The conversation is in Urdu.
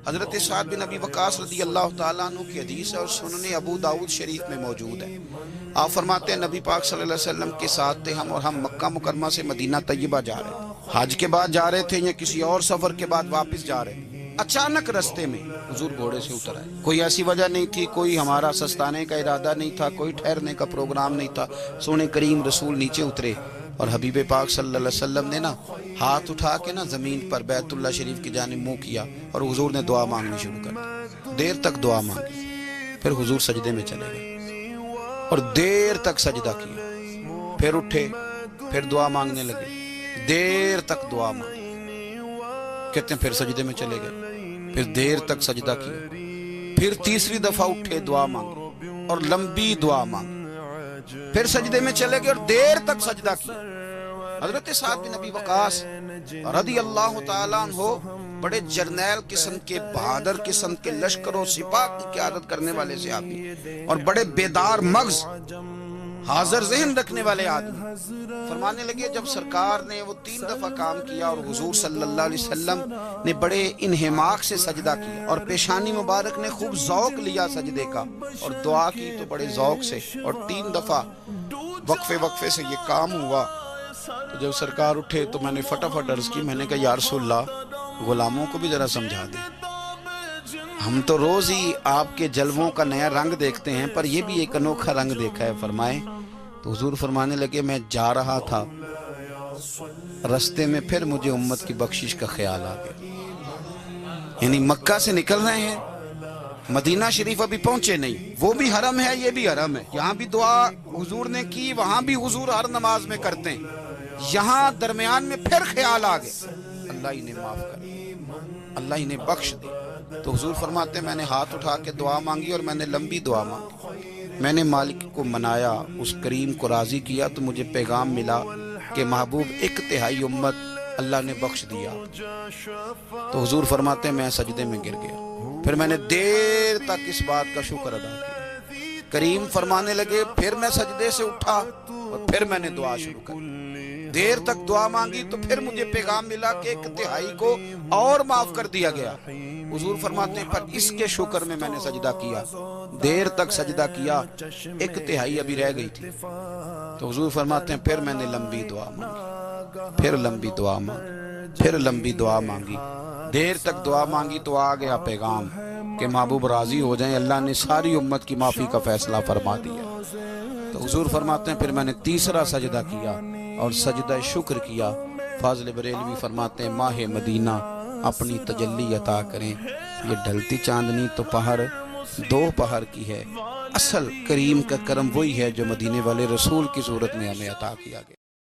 حضرت سعد بن ابی وقاص رضی اللہ تعالیٰ عنہ کی حدیث ہے اور سنن ابو داؤد شریف میں موجود ہے۔ آپ فرماتے ہیں نبی پاک صلی اللہ علیہ وسلم کے ساتھ تھے ہم، اور ہم مکہ مکرمہ سے مدینہ طیبہ جا رہے تھے، حج کے بعد جا رہے تھے یا کسی اور سفر کے بعد واپس جا رہے تھے۔ اچانک رستے میں حضور گھوڑے سے اتر آئے، کوئی ایسی وجہ نہیں تھی، کوئی ہمارا سستانے کا ارادہ نہیں تھا، کوئی ٹھہرنے کا پروگرام نہیں تھا۔ سونے کریم رسول نیچے اترے اور حبیب پاک صلی اللہ علیہ وسلم نے نا ہاتھ اٹھا کے نا زمین پر بیت اللہ شریف کی جانب منہ کیا اور حضور نے دعا مانگنی شروع کر دی۔ دیر تک دعا مانگی، پھر حضور سجدے میں چلے گئے اور دیر تک سجدہ کیا، پھر اٹھے، پھر دعا مانگنے لگے، دیر تک دعا مانگی، کہتے ہیں پھر سجدے میں چلے گئے، پھر دیر تک سجدہ کیا، پھر تیسری دفعہ اٹھے دعا مانگی اور لمبی دعا مانگی، پھر سجدے میں چلے گئے اور دیر تک سجدہ کیا۔ حضرت سعد بن ابی وقاص رضی اللہ تعالیٰ عنہ بڑے جرنیل قسم کے، بہادر قسم کے، لشکر و سپاہ کی قیادت کرنے والے صحابی اور بڑے بیدار مغز، حاضر ذہن رکھنے والے آدمی، فرمانے لگے جب سرکار نے وہ 3 دفعہ کام کیا اور حضور صلی اللہ علیہ وسلم نے بڑے انہماک سے سجدہ کیا اور پیشانی مبارک نے خوب ذوق لیا سجدے کا اور دعا کی تو بڑے ذوق سے، اور 3 دفعہ وقفے سے یہ کام ہوا، تو جب سرکار اٹھے تو میں نے فٹافٹ عرض کی، میں نے کہا یا رسول اللہ غلاموں کو بھی ذرا سمجھا دیں، ہم تو روز ہی آپ کے جلووں کا نیا رنگ دیکھتے ہیں پر یہ بھی ایک انوکھا رنگ دیکھا ہے، فرمائے۔ تو حضور فرمانے لگے میں جا رہا تھا، رستے میں پھر مجھے امت کی بخشش کا خیال آ گیا، یعنی مکہ سے نکل رہے ہیں، مدینہ شریف ابھی پہنچے نہیں، وہ بھی حرم ہے یہ بھی حرم ہے، یہاں بھی دعا حضور نے کی، وہاں بھی حضور ہر نماز میں کرتے ہیں، یہاں درمیان میں پھر خیال آ گئے، اللہ انہیں معاف کر، اللہ انہیں بخش دے۔ تو حضور فرماتے ہیں میں نے ہاتھ اٹھا کے دعا مانگی اور میں نے لمبی دعا مانگی، میں نے مالک کو منایا، اس کریم کو راضی کیا، تو مجھے پیغام ملا کہ محبوب 1/3 امت اللہ نے بخش دیا۔ تو حضور فرماتے ہیں میں سجدے میں گر گیا، پھر میں نے دیر تک اس بات کا شکر ادا کیا۔ کریم فرمانے لگے پھر میں سجدے سے اٹھا اور پھر میں نے دعا شروع کر، دیر تک دعا مانگی تو پھر مجھے پیغام ملا کہ 1/3 کو اور معاف کر دیا گیا۔ حضور فرماتے ہیں پر اس کے شکر میں نے سجدہ کیا، دیر تک سجدہ کیا، 1/3 ابھی رہ گئی تھی۔ تو حضور فرماتے ہیں پھر میں نے لمبی دعا مانگی، پھر لمبی دعا مانگی، پھر لمبی دعا مانگی، دیر تک دعا مانگی تو آ گیا پیغام کہ محبوب راضی ہو جائیں، اللہ نے ساری امت کی معافی کا فیصلہ فرما دیا۔ تو حضور فرماتے ہیں پھر میں نے تیسرا سجدہ کیا اور سجدہ شکر کیا۔ فاضل بریلوی فرماتے ہیں ماہ مدینہ اپنی تجلی عطا کریں، یہ ڈھلتی چاندنی تو پہر 2 پہر کی ہے، اصل کریم کا کرم وہی ہے جو مدینے والے رسول کی صورت میں ہمیں عطا کیا گیا۔